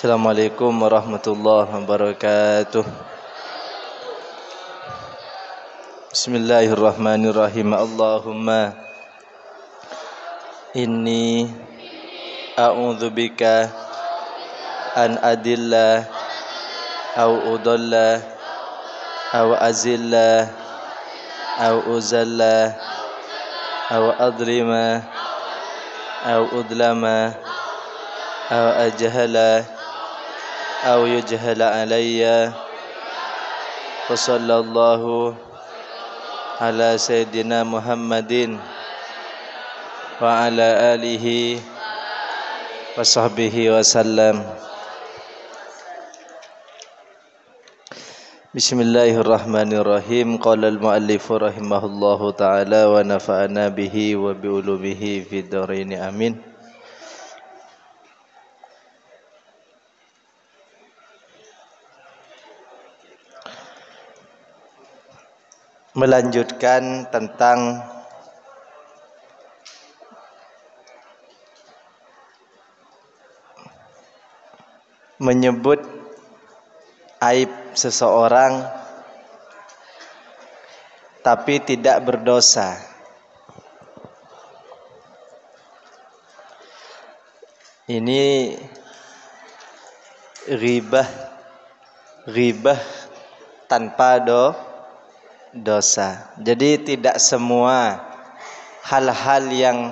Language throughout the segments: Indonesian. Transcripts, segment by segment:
Assalamualaikum warahmatullahi wabarakatuh. Bismillahirrahmanirrahim. Allahumma inni a'udzubika an adilla au udalla au azilla au uzalla au adlima au udlama au ajhala au yujhala alayya. Wa sallallahu ala sayyidina Muhammadin wa ala alihi wa sahbihi wa sallam. Bismillahirrahmanirrahim. Qala al-muallifu rahimahullahu ta'ala wa nafa'ana bihi wa bi ulumihi fid dharain amin. Melanjutkan tentang menyebut aib seseorang tapi tidak berdosa. Ini ghibah tanpa dosa. Jadi tidak semua hal-hal yang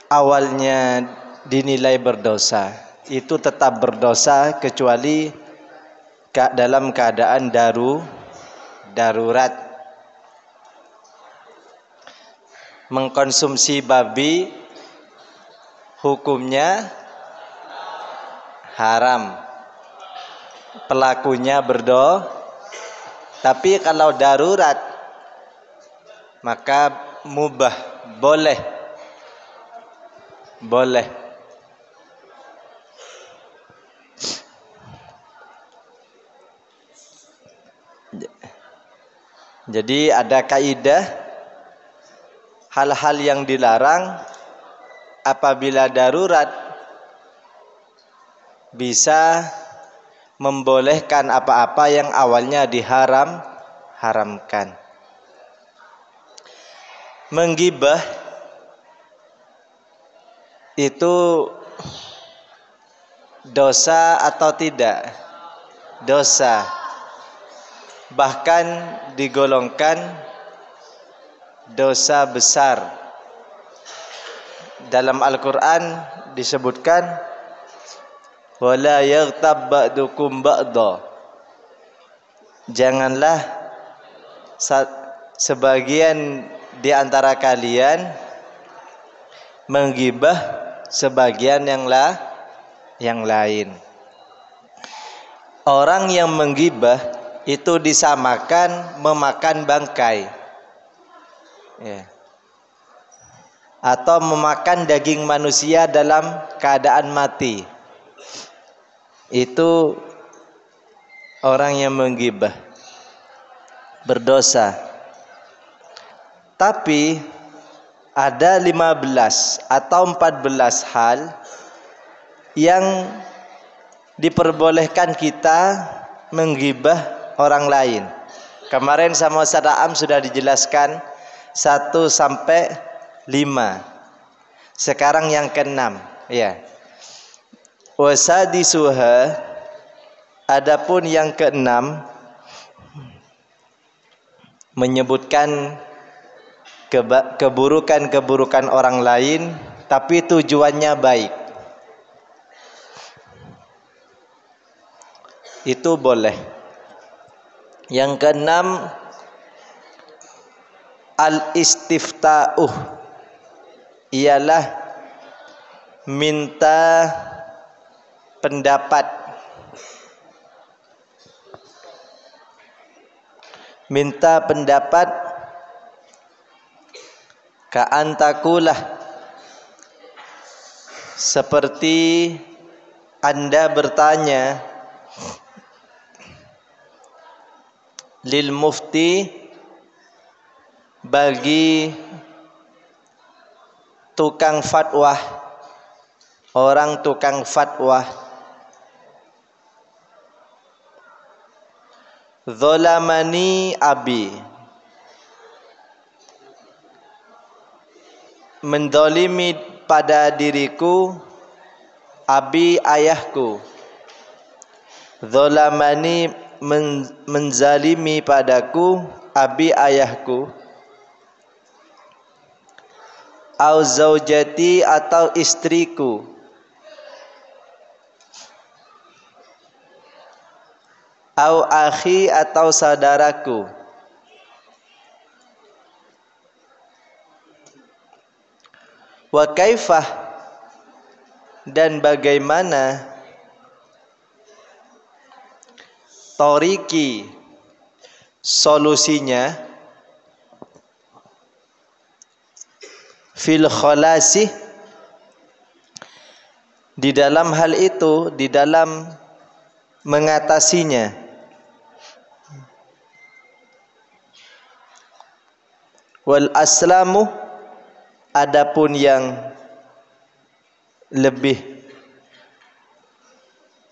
awalnya dinilai berdosa itu tetap berdosa kecuali dalam keadaan darurat. Mengkonsumsi babi hukumnya haram, pelakunya tapi kalau darurat maka mubah, boleh. Jadi ada kaidah hal-hal yang dilarang apabila darurat bisa membolehkan apa-apa yang awalnya diharamkan. Menggibah itu dosa atau tidak? Dosa. Bahkan digolongkan dosa besar. Dalam Al-Quran disebutkan wala yaghtab ba'dukum ba'da. Janganlah sebagian di antara kalian menggibah sebagian yang lain. Orang yang menggibah itu disamakan memakan bangkai, ya, atau memakan daging manusia dalam keadaan mati. Itu orang yang menggibah berdosa. Tapi ada 15 atau 14 hal yang diperbolehkan kita menggibah orang lain. Kemarin sama Ustaz Aam sudah dijelaskan 1 sampai 5. Sekarang yang ke-6, ya. Wasadisuha, adapun yang ke-6 menyebutkan keburukan orang lain tapi tujuannya baik. Itu boleh. Yang ke-6 al-istifta'uh, ialah minta pendapat. Minta pendapat ka'antakulah, seperti Anda bertanya lil mufti, bagi tukang fatwa, orang tukang fatwa, Dzalamani abi, mendolimi pada diriku abi ayahku. Dzalamani menzalimi padaku abi ayahku. Au zaujati atau istriku. Au akhi atau saudaraku. Wa kaifah, dan bagaimana toriki, solusinya, fil khalasi, di dalam hal itu, di dalam mengatasinya. Wal aslamu, adapun yang lebih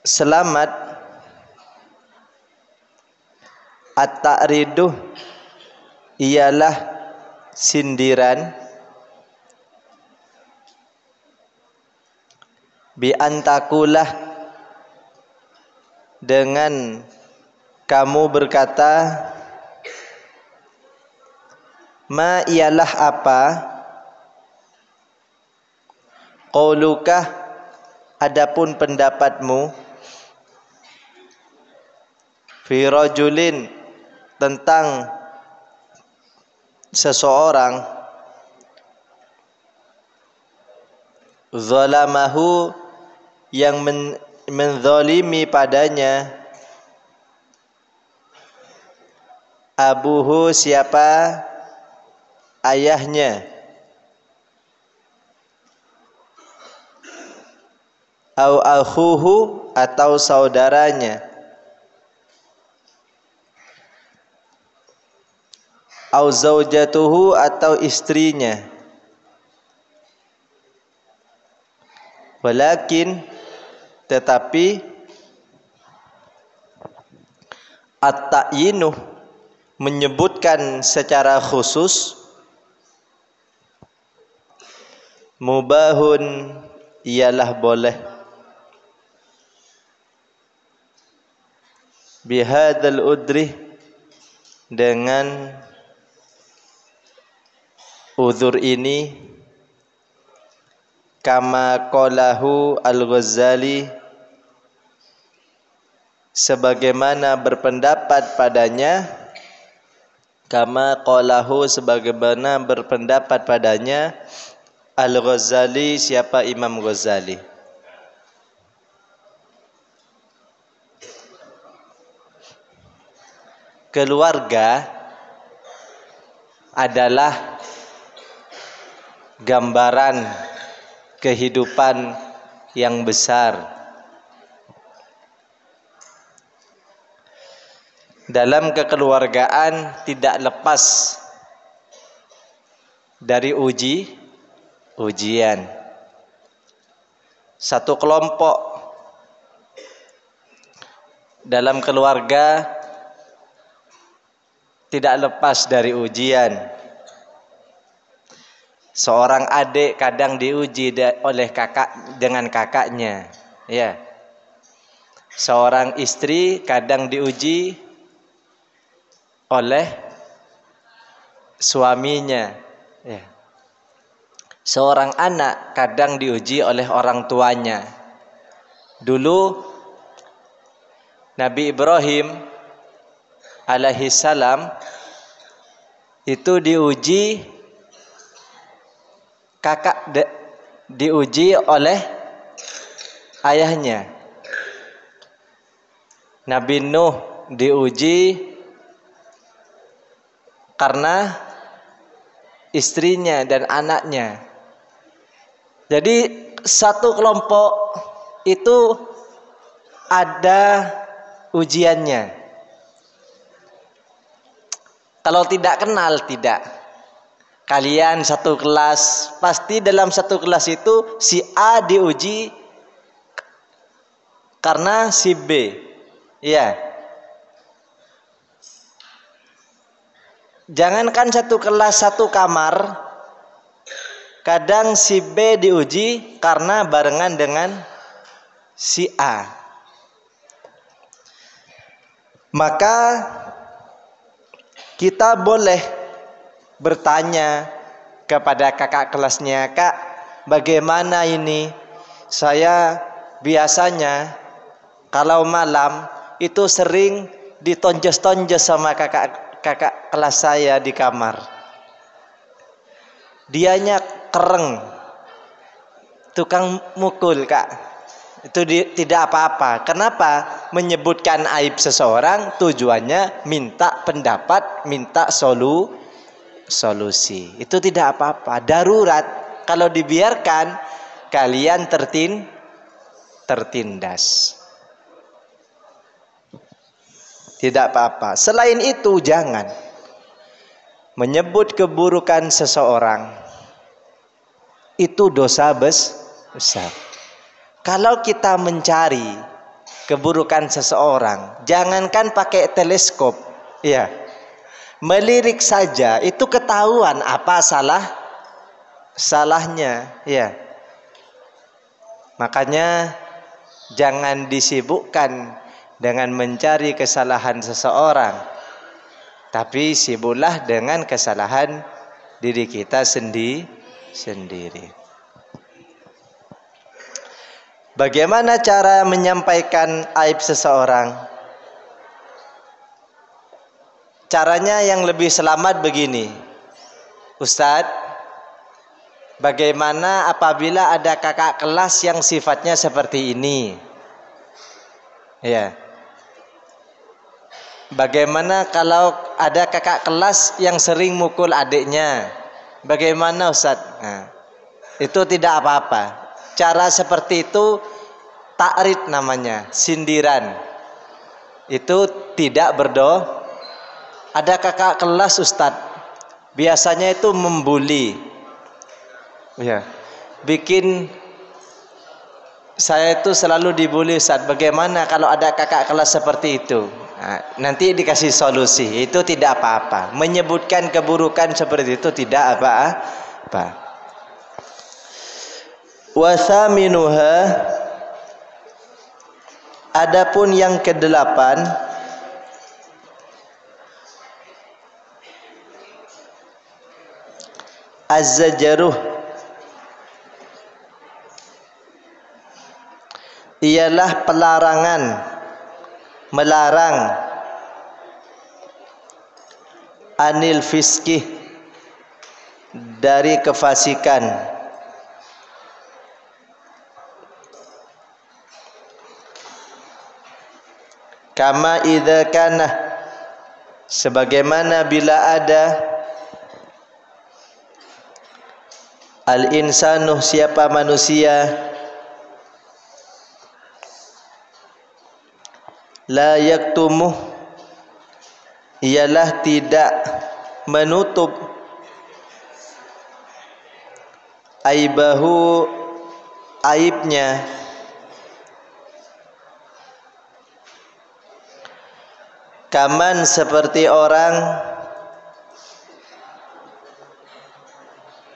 selamat, at-ta'ridu, ialah sindiran, bi antakulah, dengan kamu berkata, ma ialah apa, qaulukah, adapun pendapatmu, fi rajulin, tentang seseorang, zalamahu, yang menzalimi padanya, abuhu, siapa ayahnya, au akhuhu, atau saudaranya, au zaujatuhu, atau istrinya. Walakin, tetapi, at-ta'yinu, menyebutkan secara khusus, mubahun, ialah boleh, bihadzal udri, dengan uzur ini, kama qalahu al-Ghazali, sebagaimana berpendapat padanya, kama qalahu, sebagaimana berpendapat padanya, al-Ghazali, siapa Imam Ghazali. Keluarga adalah gambaran kehidupan yang besar. Dalam kekeluargaan tidak lepas dari ujian. Satu kelompok dalam keluarga tidak lepas dari ujian. Seorang adik kadang diuji oleh kakak dengan kakaknya, ya. Seorang istri kadang diuji oleh suaminya, ya. Seorang anak kadang diuji oleh orang tuanya. Dulu Nabi Ibrahim alaihi salam itu diuji oleh ayahnya. Nabi Nuh diuji karena istrinya dan anaknya. Jadi satu kelompok itu ada ujiannya. Kalau tidak kenal, tidak. Kalian satu kelas, pasti dalam satu kelas itu si A diuji karena si B. Ya. Jangankan satu kelas, satu kamar, kadang si B diuji karena barengan dengan si A. Maka kita boleh bertanya kepada kakak kelasnya, "Kak, bagaimana ini? Saya biasanya kalau malam itu sering ditonjos-tonjos sama kakak kelas saya di kamar. Dianya kereng, tukang mukul, Kak. Itu tidak apa-apa. Kenapa? Menyebutkan aib seseorang tujuannya minta pendapat, minta solusi. Itu tidak apa-apa. Darurat. Kalau dibiarkan, kalian tertindas. Tidak apa-apa. Selain itu, jangan menyebut keburukan seseorang. Itu dosa besar. Kalau kita mencari keburukan seseorang, jangankan pakai teleskop, ya, melirik saja itu ketahuan apa salahnya, ya. Makanya jangan disibukkan dengan mencari kesalahan seseorang, tapi sibuklah dengan kesalahan diri kita sendiri. Bagaimana cara menyampaikan aib seseorang? Caranya yang lebih selamat begini. Ustadz, bagaimana apabila ada kakak kelas yang sifatnya seperti ini? Ya. Bagaimana kalau ada kakak kelas yang sering mukul adiknya? Bagaimana Ustadz? Nah, itu tidak apa-apa. Cara seperti itu ta'rid namanya, sindiran. Itu tidak berdosa. Ada kakak kelas Ustadz, biasanya itu membuli, ya, bikin saya itu selalu dibully Ustadz. Bagaimana kalau ada kakak kelas seperti itu? Nah, nanti dikasih solusi. Itu tidak apa-apa. Menyebutkan keburukan seperti itu tidak apa-apa. Wasaminuha, adapun yang kedelapan, az-zajaruh, ialah pelarangan, melarang, anil fiskih, dari kefasikan. Kama idza kana, sebagaimana bila ada al-insanu, siapa manusia, la yaktumuh, ialah tidak menutup, aibahu, aibnya, kaman, seperti orang,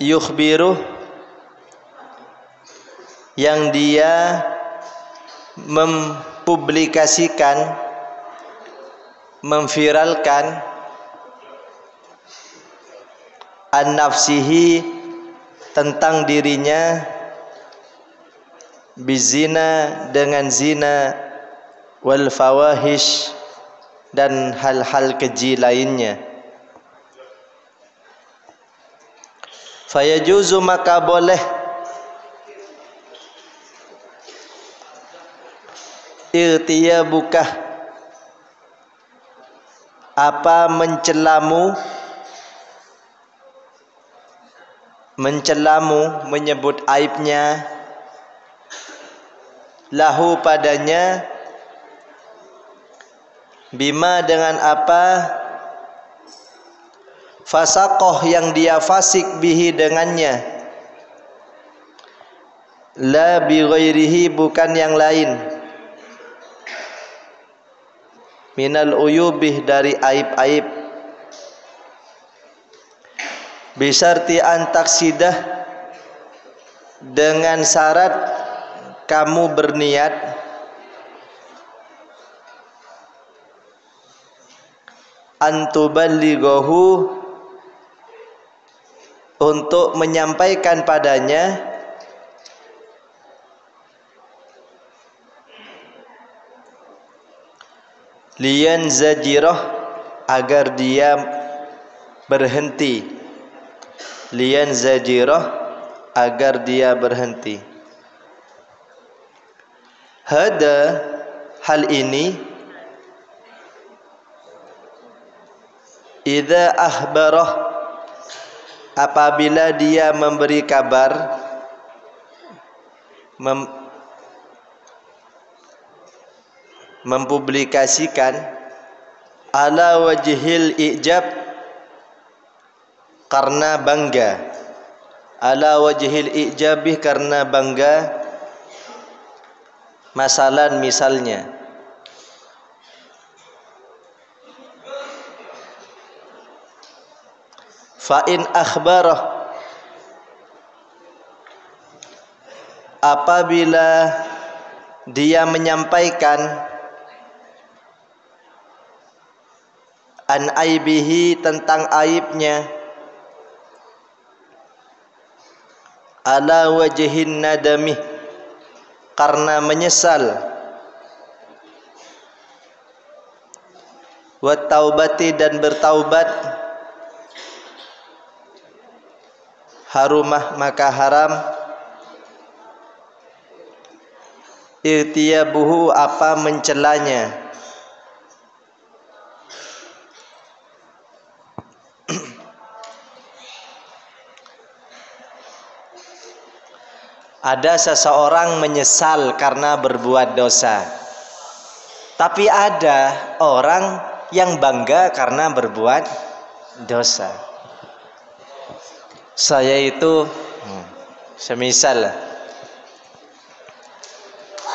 yukhbiru, yang dia mempublikasikan, memviralkan, an nafsihi, tentang dirinya, bizina, dengan zina, wal fawahish, dan hal-hal keji lainnya. Fayajuzu, maka boleh, irtiyabuka, apa mencelamu, menyebut aibnya, lahu, padanya, bima, dengan apa, fasaqoh, yang dia fasik, bihi, dengannya, la bi ghairihi, bukan yang lain, minal uyubih, dari aib-aib, Bisarti antaksidah, dengan syarat kamu berniat antuballighahu, untuk menyampaikan padanya liyan zajirah, agar dia berhenti, liyan zajirah, agar dia berhenti. Hada, hal ini, idza akhbarah, apabila dia memberi kabar, mempublikasikan, ala wajhil ijab, karena bangga, ala wajhil ijabih, karena bangga, masalan misalnya, fa in akhbarah, apabila dia menyampaikan, an aibihi, tentang aibnya, ala wajhin nadamih, karena menyesal, wa taubati, dan bertaubat, harumah, maka haram, irtiyabuhu, apa mencelanya, ada seseorang menyesal karena berbuat dosa, tapi ada orang yang bangga karena berbuat dosa. Saya itu semisal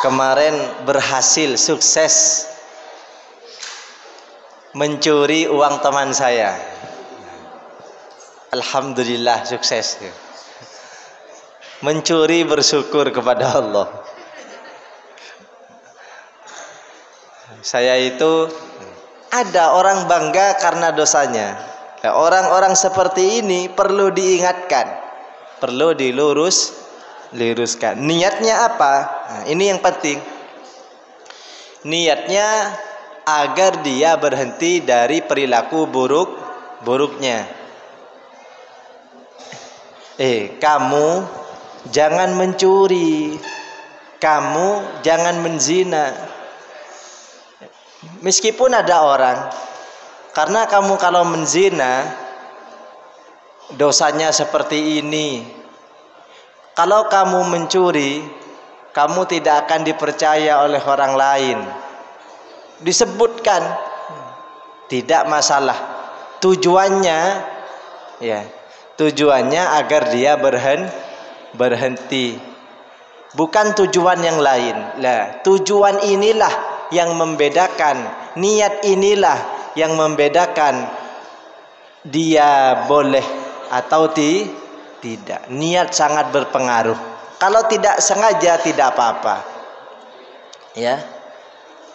kemarin berhasil sukses mencuri uang teman saya, alhamdulillah sukses. Mencuri, bersyukur kepada Allah. Saya itu, ada orang bangga karena dosanya. Orang-orang seperti ini perlu diingatkan, perlu diluruskan. Niatnya apa? Nah, ini yang penting. Niatnya agar dia berhenti dari perilaku buruknya. Kamu jangan mencuri, kamu jangan menzina. Meskipun ada orang, karena kamu kalau menzina dosanya seperti ini, kalau kamu mencuri, kamu tidak akan dipercaya oleh orang lain. Disebutkan, tidak masalah. Tujuannya, ya, tujuannya agar dia berhenti, bukan tujuan yang lain. Lah, tujuan inilah yang membedakan, niat inilah yang membedakan dia boleh atau tidak. Niat sangat berpengaruh. Kalau tidak sengaja tidak apa-apa, ya.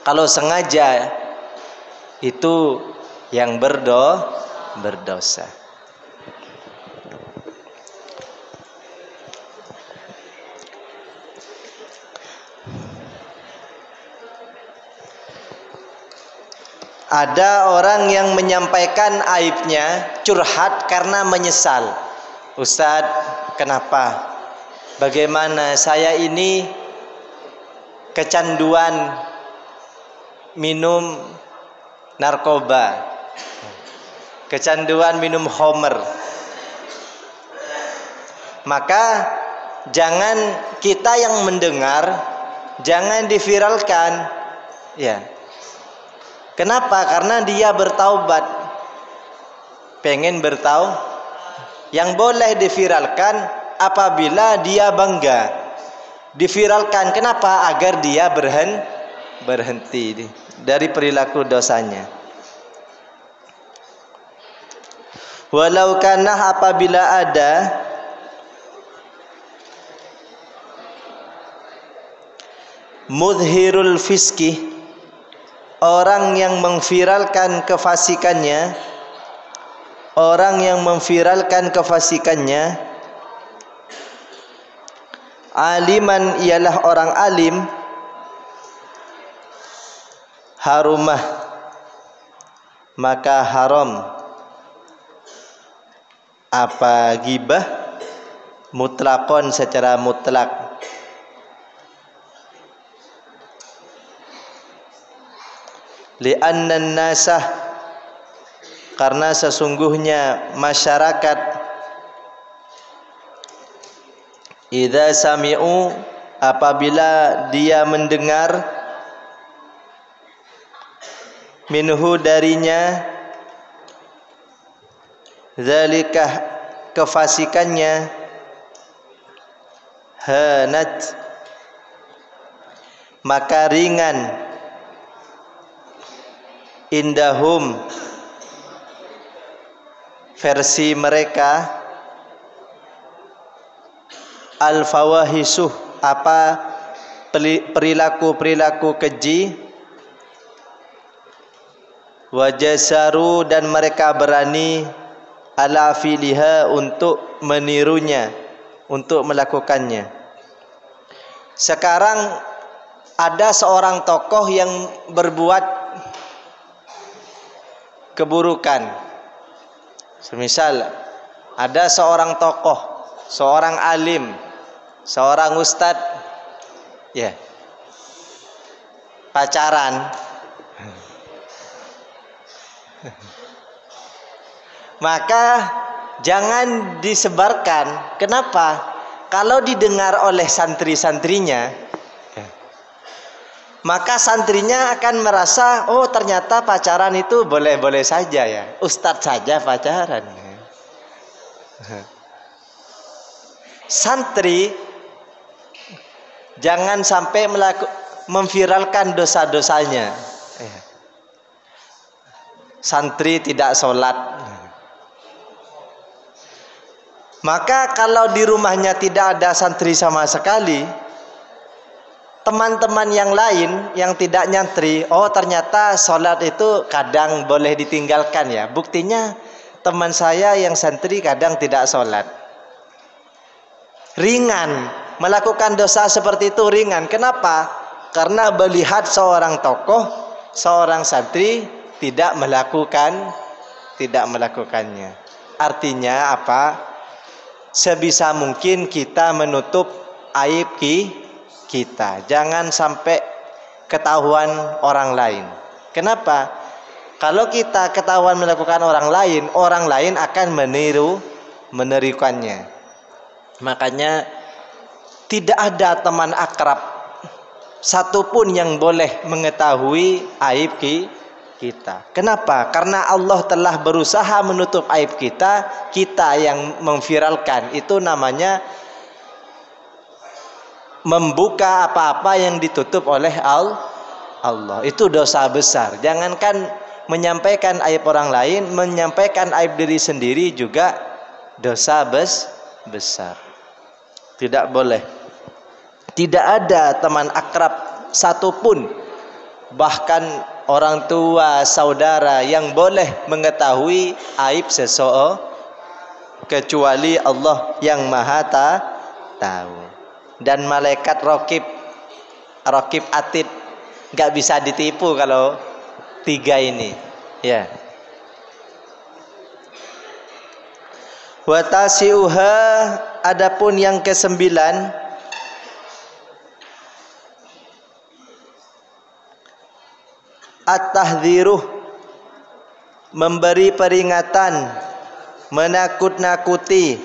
Kalau sengaja itu yang berdosa. Ada orang yang menyampaikan aibnya, curhat karena menyesal. Ustadz, kenapa? Bagaimana saya ini kecanduan minum narkoba, kecanduan minum khamr. Maka jangan kita yang mendengar, jangan diviralkan, ya. Kenapa? Karena dia bertaubat, pengen bertaubat. Yang boleh diviralkan apabila dia bangga. Diviralkan, kenapa? Agar dia berhenti dari perilaku dosanya. Walau kana, apabila ada mudhirul fiski, orang yang memviralkan kefasikannya, orang yang memviralkan kefasikannya, aliman, ialah orang alim, harumah, maka haram apa ghibah, mutlakon, secara mutlak. Li'annan nasah, karena sesungguhnya masyarakat, idza sami'u, apabila dia mendengar, minhu, darinya, zalikah, kefasikannya, hanat, maka ringan, indahum, versi mereka, al-fawahisuh, apa perilaku-perilaku keji, wajasaru, dan mereka berani, ala filiha, untuk menirunya, untuk melakukannya. Sekarang ada seorang tokoh yang berbuat keburukan. Semisal ada seorang tokoh, seorang alim, seorang ustadz, ya, pacaran, maka jangan disebarkan. Kenapa? Kalau didengar oleh santri-santrinya, maka santrinya akan merasa, oh ternyata pacaran itu boleh-boleh saja ya, ustadz saja pacaran. Santri jangan sampai memviralkan dosa-dosanya. Santri tidak sholat, maka kalau di rumahnya tidak ada santri sama sekali, teman-teman yang lain yang tidak nyantri, oh ternyata sholat itu kadang boleh ditinggalkan ya, buktinya teman saya yang santri kadang tidak sholat. Ringan, melakukan dosa seperti itu ringan. Kenapa? Karena melihat seorang tokoh, seorang santri tidak melakukannya. Artinya apa? Sebisa mungkin kita menutup aib kita, jangan sampai ketahuan orang lain. Kenapa? Kalau kita ketahuan melakukan orang lain akan menirukannya. Makanya tidak ada teman akrab satupun yang boleh mengetahui aib kita. Kenapa? Karena Allah telah berusaha menutup aib kita. Kita yang memviralkan, itu namanya membuka apa-apa yang ditutup oleh Allah. Itu dosa besar. Jangankan menyampaikan aib orang lain, menyampaikan aib diri sendiri juga dosa besar. Tidak boleh. Tidak ada teman akrab satupun, bahkan orang tua, saudara, yang boleh mengetahui aib seseorang kecuali Allah yang Maha Tahu. Dan malaikat Raqib Atid nggak bisa ditipu kalau tiga ini, ya. Wa tasi'uha, adapun yang ke-9, at-tahdhiruh, memberi peringatan, menakut-nakuti,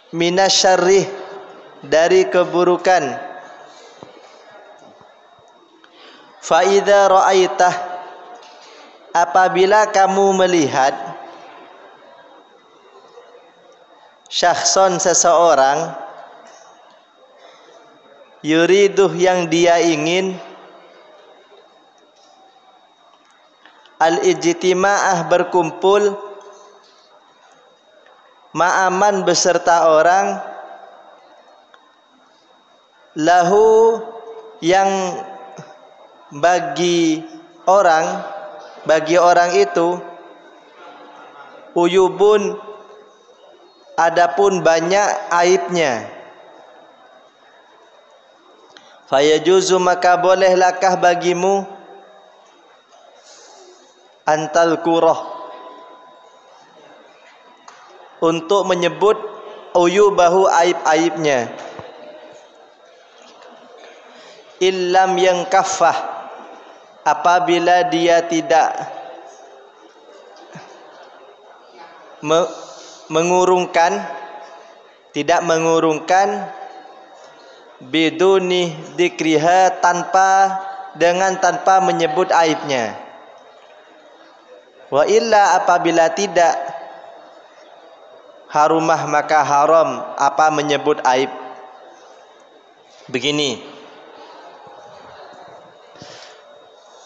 minasyarrih, dari keburukan. Fa idza ra'aitah, apabila kamu melihat, syakhson, seseorang, yuriduh, yang dia ingin, al-ijtima'ah berkumpul, ma'aman beserta orang, lahu yang bagi orang itu, uyubun adapun banyak aibnya, fayajuzu maka bolehlah bagimu antal kurah untuk menyebut uyubahu aib-aibnya, illam yang kafah apabila dia tidak mengurungkan biduni dikriha tanpa menyebut aibnya. Wa illa apabila tidak harumah maka haram apa menyebut aib. Begini,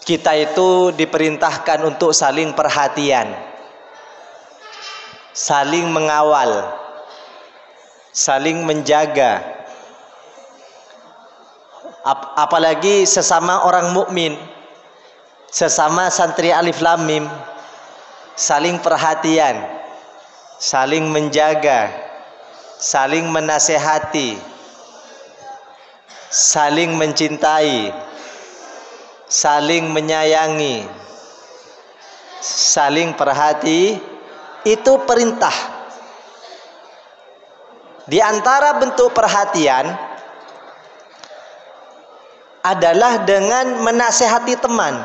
kita itu diperintahkan untuk saling perhatian, saling mengawal, saling menjaga, apalagi sesama orang mukmin, sesama santri alif lam mim, saling perhatian, saling menjaga, saling menasehati, saling mencintai, saling menyayangi, saling perhati, itu perintah. Di antara bentuk perhatian adalah dengan menasehati teman.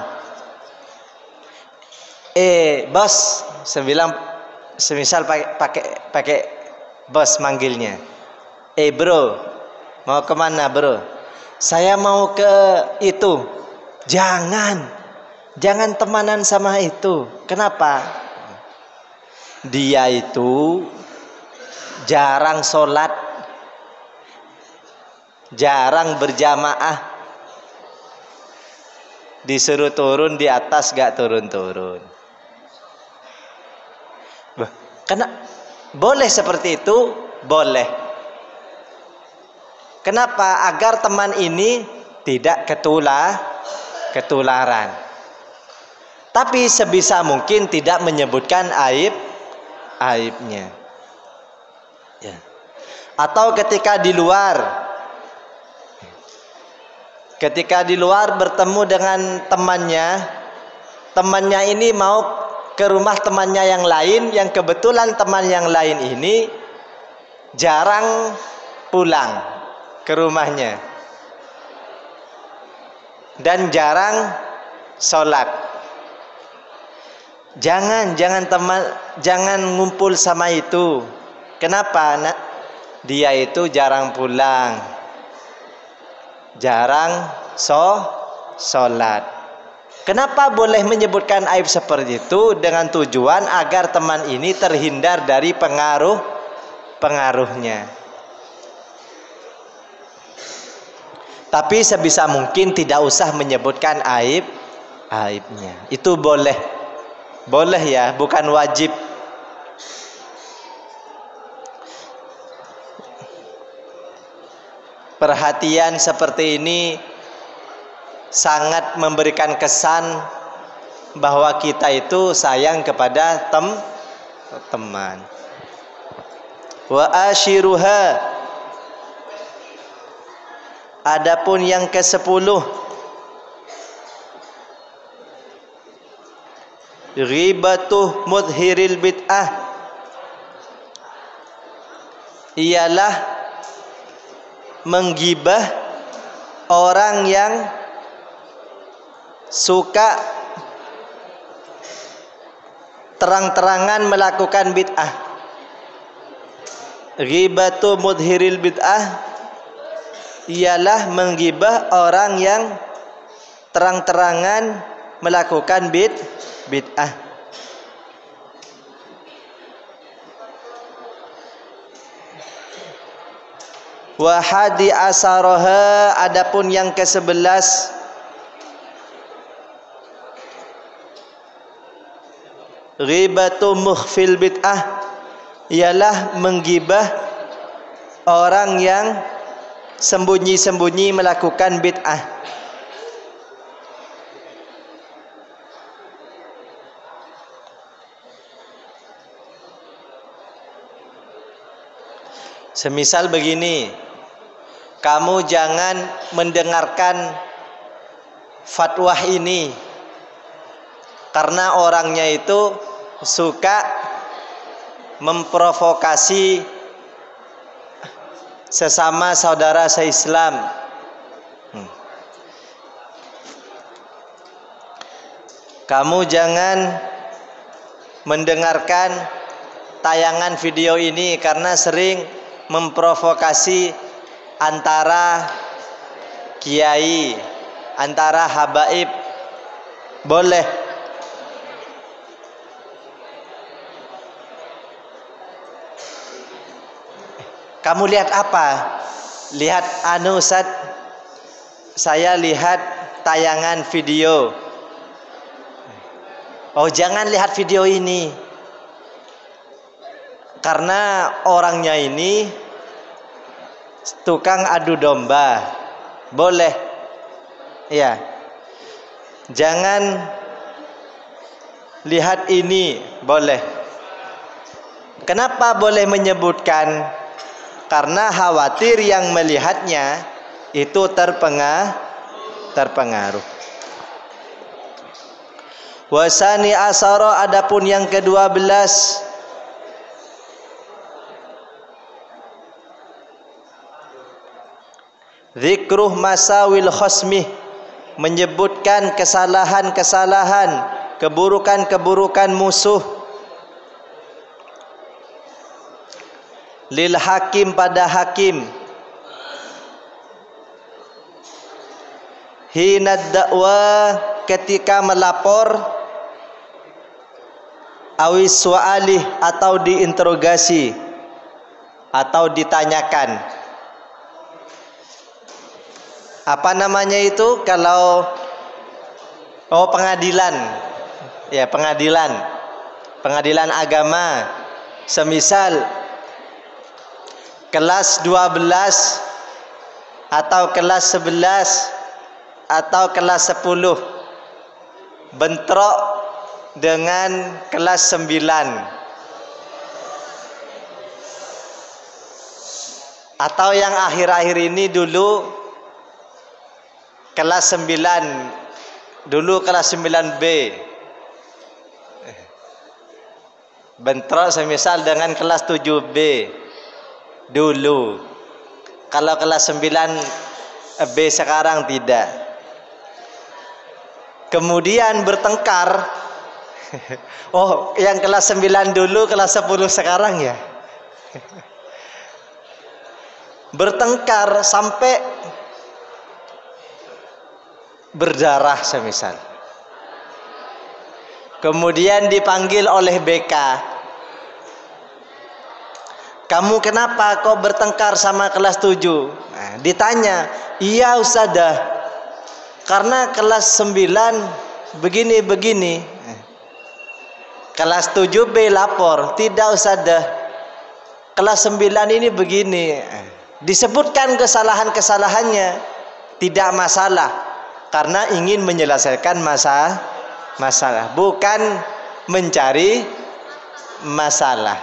Bos, semisal pakai bos manggilnya. Bro, mau kemana bro? Saya mau ke itu. Jangan temanan sama itu. Kenapa? Dia itu jarang sholat, jarang berjamaah, disuruh turun di atas gak turun-turun. Karena boleh seperti itu, boleh. Kenapa? Agar teman ini tidak ketularan. Tapi sebisa mungkin tidak menyebutkan aibnya. Ya. Atau ketika di luar bertemu dengan temannya ini mau ke rumah temannya yang lain, yang kebetulan teman yang lain ini jarang pulang ke rumahnya dan jarang sholat. Jangan ngumpul sama itu. Kenapa? Dia itu jarang pulang, jarang sholat. Kenapa boleh menyebutkan aib seperti itu? Dengan tujuan agar teman ini terhindar dari pengaruhnya. Tapi sebisa mungkin tidak usah menyebutkan aibnya. Itu boleh ya, bukan wajib. Perhatian seperti ini sangat memberikan kesan bahwa kita itu sayang kepada teman. Wa ashiruha, adapun yang ke-10, ghibatuh mudhiril bid'ah, ialah menggibah orang yang suka terang-terangan melakukan bid'ah. Ghibatu mudhiril bid'ah ialah menggibah orang yang terang-terangan melakukan bid'ah. Wa hadi asaraha, adapun yang ke-11, Ghibatu mukhfil bid'ah ialah menggibah orang yang sembunyi-sembunyi melakukan bid'ah. Semisal begini, kamu jangan mendengarkan fatwa ini karena orangnya itu suka memprovokasi sesama saudara se-Islam. Kamu jangan mendengarkan tayangan video ini karena sering memprovokasi antara kiai, antara habaib. Boleh. Kamu lihat apa? Lihat anu Ustaz, saya lihat tayangan video. Oh, jangan lihat video ini. Karena orangnya ini tukang adu domba. Boleh. Ya. Jangan lihat ini, boleh. Kenapa boleh menyebutkan? Karena khawatir yang melihatnya itu terpengaruh. Wasani asara, adapun yang ke-12, zikruh masawil khosmih, menyebutkan kesalahan-kesalahan, keburukan-keburukan musuh. Lil hakim, pada hakim. Hina dakwa, ketika melapor. Awis su'alih, atau diinterogasi atau ditanyakan. Apa namanya itu kalau pengadilan. Ya, pengadilan agama. Semisal kelas 12 atau kelas 11 atau kelas 10 bentrok dengan kelas 9 atau yang akhir-akhir ini dulu kelas 9, dulu kelas 9B bentrok semisal dengan kelas 7B dulu. Kalau kelas 9B sekarang tidak. Kemudian bertengkar. Oh, yang kelas 9 dulu, kelas 10 sekarang ya. Bertengkar sampai berdarah semisal. Kemudian dipanggil oleh BK. Kamu kenapa kok bertengkar sama kelas 7? Nah, ditanya, iya Ustadzah, karena kelas 9 begini-begini. Kelas 7B lapor, tidak Ustadzah, kelas 9 ini begini. Disebutkan kesalahan-kesalahannya, tidak masalah, karena ingin menyelesaikan masalah, bukan mencari masalah.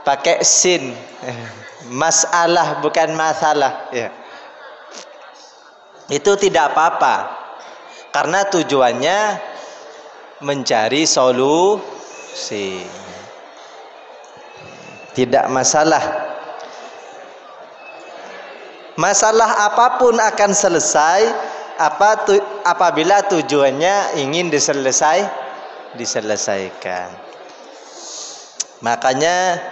Pakai sin, masalah bukan masalah ya. Itu tidak apa-apa, karena tujuannya mencari solusi, tidak masalah. Masalah apapun akan selesai apabila tujuannya ingin diselesaikan. Makanya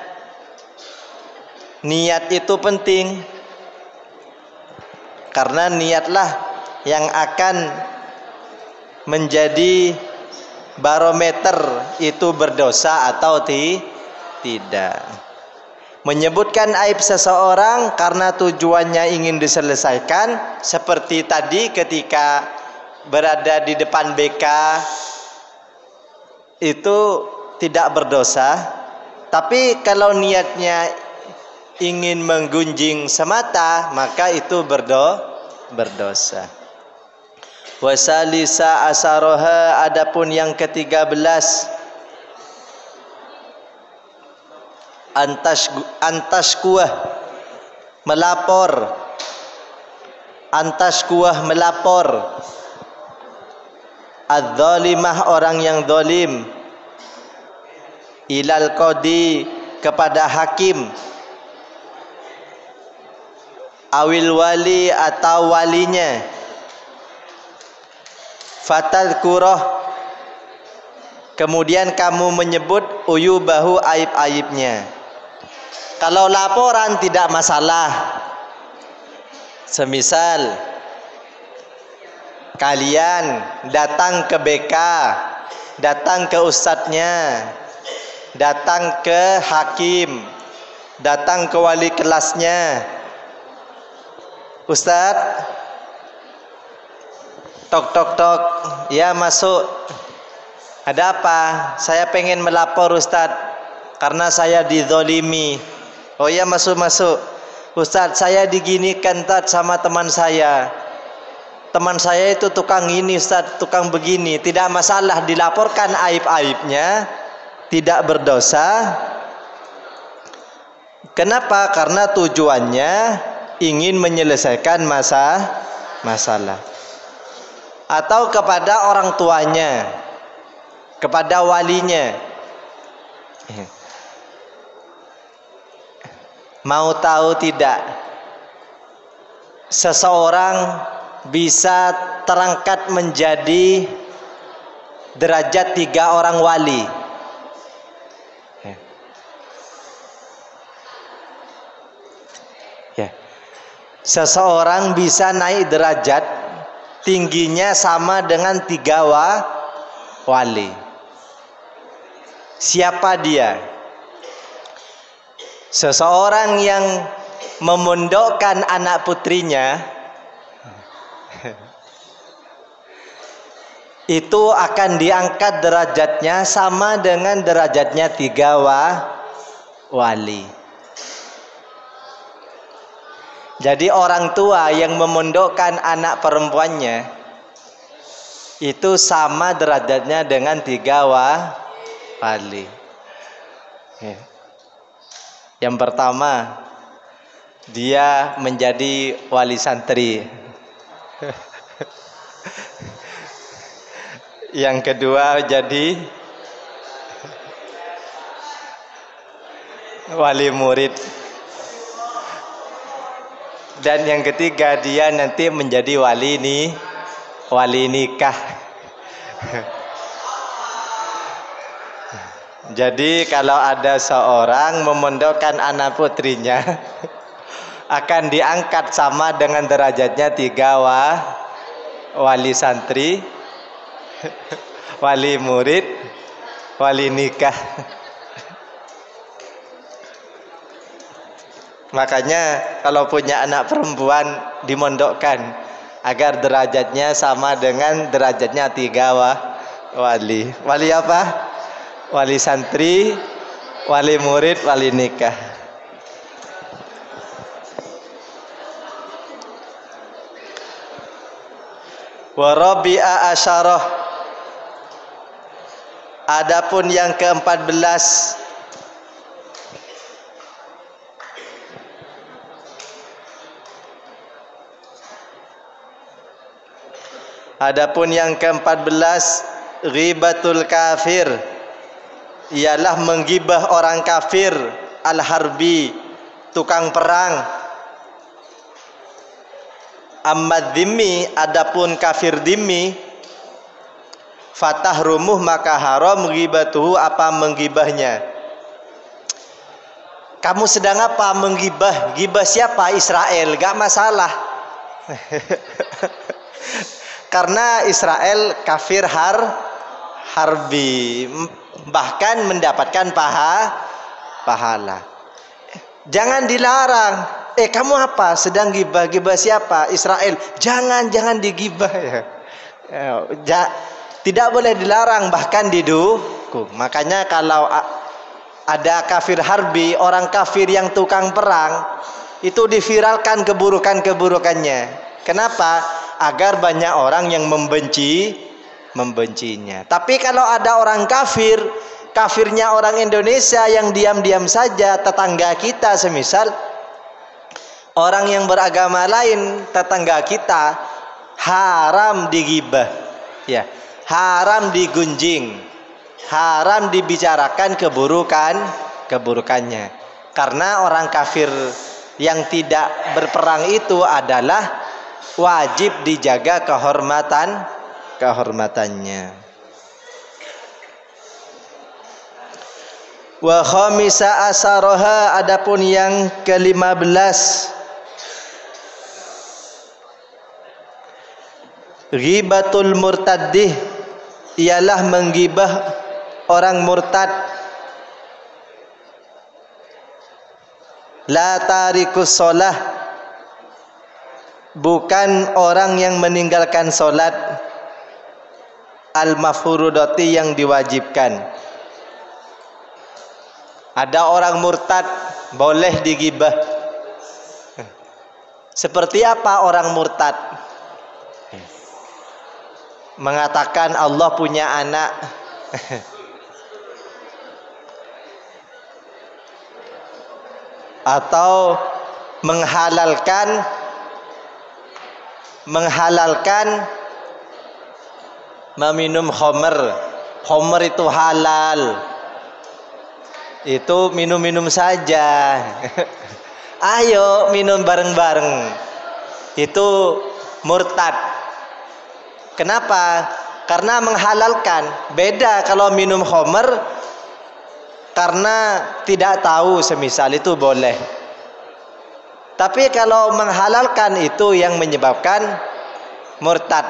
niat itu penting, karena niatlah yang akan menjadi barometer itu berdosa atau tidak. Menyebutkan aib seseorang karena tujuannya ingin diselesaikan, seperti tadi ketika berada di depan BK itu tidak berdosa. Tapi kalau niatnya ingin menggunjing semata, maka itu berdosa. Wasalisa asaroha, adapun yang ke-13, antashkuah, melapor. Antashkuah, melapor. Adz-dzalimah, orang yang zalim. Ilal qadi, kepada hakim. Awil wali, atau walinya. Fatadhkurah, kemudian kamu menyebut uyubahu, aib-aibnya. Kalau laporan tidak masalah. Semisal kalian datang ke BK, datang ke ustadznya, datang ke hakim, datang ke wali kelasnya. Ustadz, tok tok tok, ya masuk. Ada apa? Saya pengen melapor Ustadz, karena saya dizolimi. Oh ya, masuk. Ustadz, saya diginikan sama teman saya. Teman saya itu tukang ini Ustadz, tukang begini. Tidak masalah, dilaporkan aib-aibnya, tidak berdosa. Kenapa? Karena tujuannya ingin menyelesaikan masalah. Atau kepada orang tuanya, kepada walinya. Mau tahu tidak, seseorang bisa terangkat menjadi derajat 3 orang wali. Seseorang bisa naik derajat, tingginya sama dengan 3 wali. Siapa dia? Seseorang yang memondokkan anak putrinya itu akan diangkat derajatnya sama dengan derajatnya 3 wali. Jadi orang tua yang memondokkan anak perempuannya itu sama derajatnya dengan 3 wali. Yang pertama, dia menjadi wali santri. Yang kedua jadi wali murid. Dan yang ketiga, dia nanti menjadi wali nikah. Jadi kalau ada seorang memondokkan anak putrinya akan diangkat sama dengan derajatnya 3 wali santri, wali murid, wali nikah. Makanya kalau punya anak perempuan dimondokkan agar derajatnya sama dengan derajatnya 3 wali. Wali apa? Wali santri, wali murid, wali nikah. Wa rabi'a asyarah, adapun yang ke-14, ghibatul kafir, ialah menggibah orang kafir, al-harbi, tukang perang. Amma dhimmi, adapun kafir dhimmi, fatahrumuh, maka haram ghibatuhu, apa menggibahnya. Kamu sedang apa? Menggibah. Gibah siapa? Israel. Gak masalah. Karena Israel kafir harbi, bahkan mendapatkan pahala. Jangan dilarang. Kamu apa? Sedang gibah. Gibah siapa? Israel. Jangan digibah ya. Tidak boleh dilarang, bahkan musuhku. Makanya kalau ada kafir harbi, orang kafir yang tukang perang, itu diviralkan keburukannya. Kenapa? Agar banyak orang yang membencinya. Tapi kalau ada orang kafir, kafirnya orang Indonesia yang diam-diam saja, tetangga kita semisal orang yang beragama lain, tetangga kita, haram digibah, ya, haram digunjing, haram dibicarakan keburukannya. Karena orang kafir yang tidak berperang itu adalah wajib dijaga kehormatannya. Wa khamisa asaroha, adapun yang ke-15, ghibatul murtaddih, ialah menggibah orang murtad. La tarikus sholah, bukan orang yang meninggalkan solat, al-mafurudati, yang diwajibkan. Ada orang murtad boleh digibah. Seperti apa orang murtad? Mengatakan Allah punya anak, atau menghalalkan meminum khamr. Khamr itu halal, itu minum-minum saja. Ayo minum bareng-bareng. Itu murtad. Kenapa? Karena menghalalkan. Beda kalau minum khamr karena tidak tahu, semisal, itu boleh. Tapi kalau menghalalkan, itu yang menyebabkan murtad.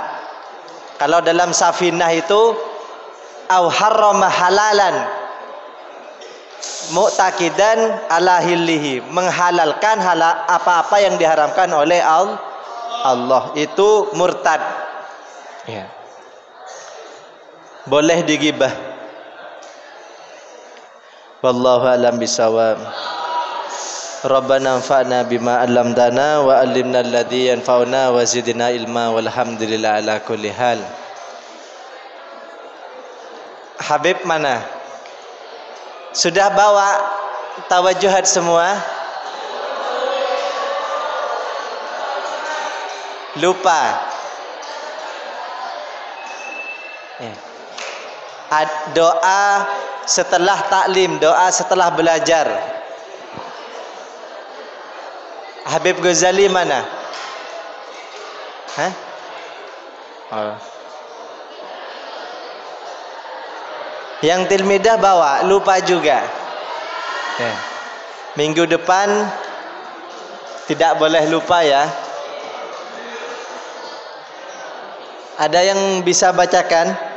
Kalau dalam Safinah itu au harrama halalan mu'taqidan ala hillihi, menghalalkan apa-apa yang diharamkan oleh Allah, itu murtad, ya. Boleh digibah. Wallahu a'lam bishawab. Rabbana anfa'na bima 'allamtana wa 'allimna alladhi yanfa'una wa zidna ilma walhamdulillah ala kulli hal. Habib mana? Sudah bawa tawajuhat semua? Lupa. Doa setelah taklim, doa setelah belajar. Habib Ghazali mana? Hah? Oh. Yang tilmidah bawa, lupa juga. Ya. Minggu depan tidak boleh lupa, ya. Ada yang bisa bacakan?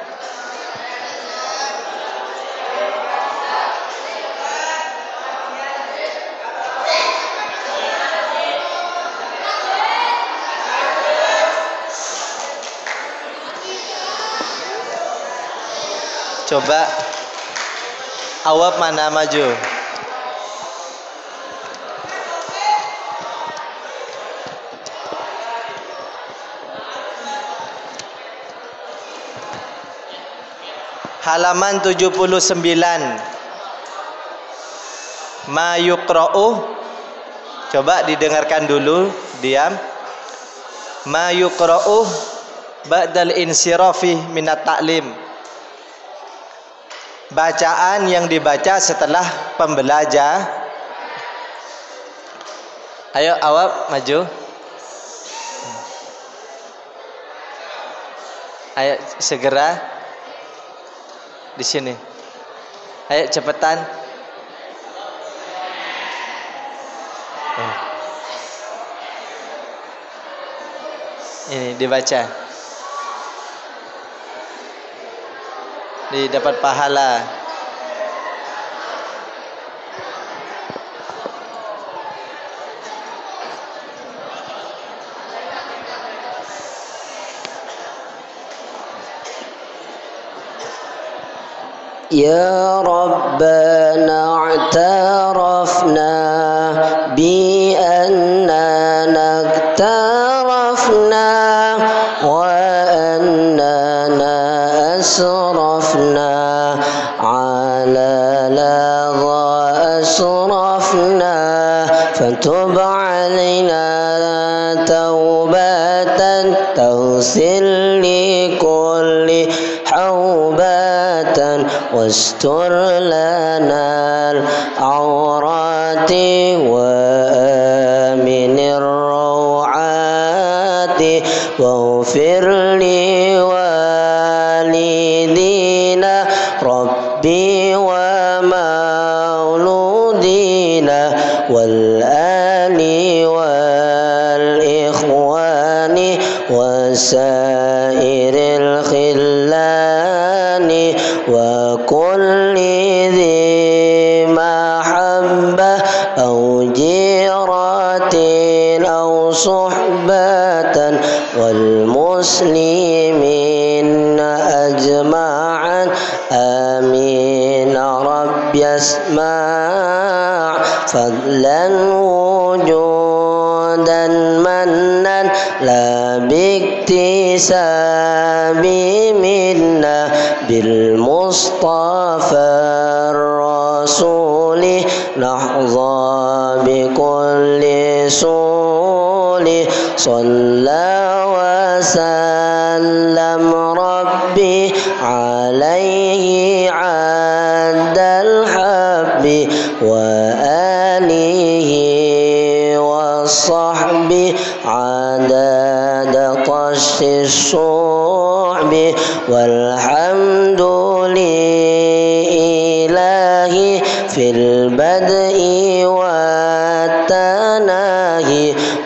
Coba Awab mana, maju. Halaman 79. Ma yuqra'u. Coba didengarkan dulu, diam. Ma yuqra'u ba'dal insirafi minat ta'lim. Bacaan yang dibaca setelah pembelajar. Ayo Awab, maju. Ayo segera di sini. Ayo cepetan. Ini dibaca. Dapat pahala. يا ربنا اعترفنا بأننا اقترفنا وأننا أسرفنا على لظى أسرفنا فتب علينا توبة تغسل لكل حوبة واستر لنا العورات وآمن الروعات واغفر لوالدينا ربي ومولودينا والآل والإخوان وسائر الخلان وكل ذي محبة أو جيرة أو صحبة والمسلمين أجمعا آمين رب يسمع فضلا وجودا منا لا باكتساب منا بالمصطفى الرسول نحظى بكل سول صلى وسلم ربي عليه عد الحب وآله والصحب عدد طش الصحب والحمد لله في البدء والتناهي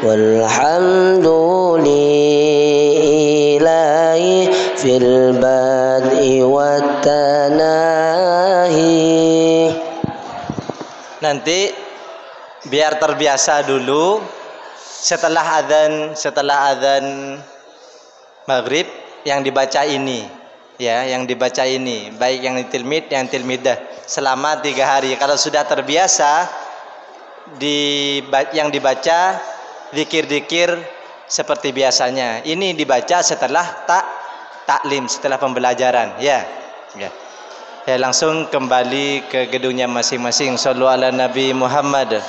والحمد لله في البدء والتناهي. Nanti biar terbiasa dulu setelah adzan maghrib yang dibaca ini, ya, yang dibaca ini, baik yang tilmid, yang tilmidah, selama 3 hari. Kalau sudah terbiasa yang dibaca zikir-zikir seperti biasanya. Ini dibaca setelah taklim, setelah pembelajaran, ya. Ya. Ya, langsung kembali ke gedungnya masing-masing. Shallu ala Nabi Muhammad.